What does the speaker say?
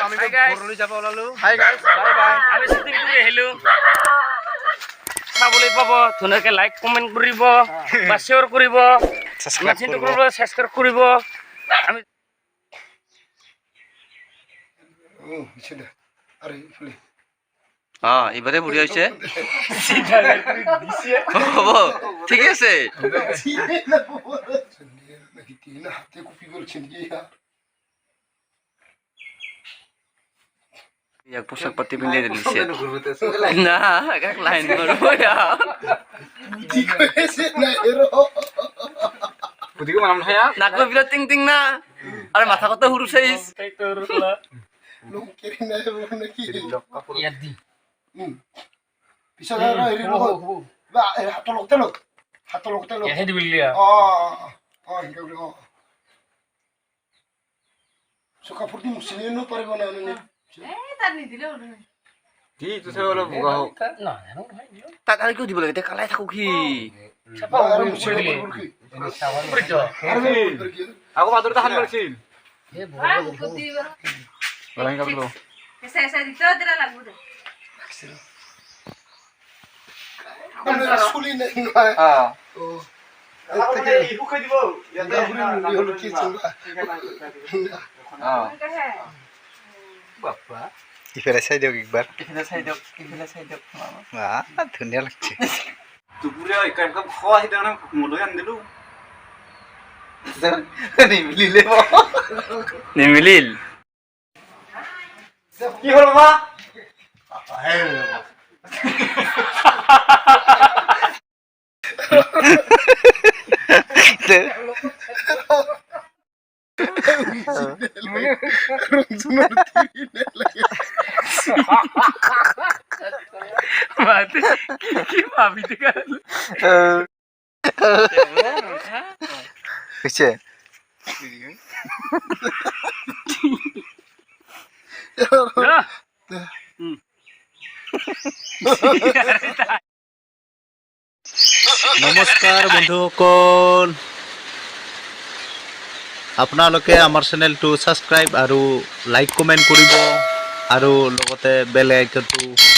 আমি ঘৰলৈ যাব ওলালো। হাই গাইজ বাই বাই আমি শ্বুটিং কৰি আহিলো চাবলৈ পাব ধুনীয়াকৈ লাইক কমেণ্ট কৰিব বা শ্বেয়াৰ কৰিব মেচিনটো কৰিব ছাবস্ক্ৰাইব কৰিব আমি এবারে বুড়ি হয়েছে ঠিক আছে পোশাক পাতি পিন্ধে দিছে না এক লাইন করবো নাক বিরা টিং টিং না আর মাথা কত হুরু সাইজ তাড়াতাড়ি কেউ দিব লাগে কালাই থাকো কি আকৌ বাদুৰ এটা হান কৰিছিল ইফালে চাই দিয়ক একবার ধুনীয়া লাগছে দুপুরে একদম খাওয়া হিটা না মুলৈ আন দিলো নিমিলিল কি হল বাবা কি ভাবি হয়েছে নমস্কাৰ বন্ধুসকল আপোনালোকে আমাৰ চেনেলটো ছাবস্ক্ৰাইব আৰু লাইক কমেণ্ট কৰিব আৰু লগতে বেল আইকনটো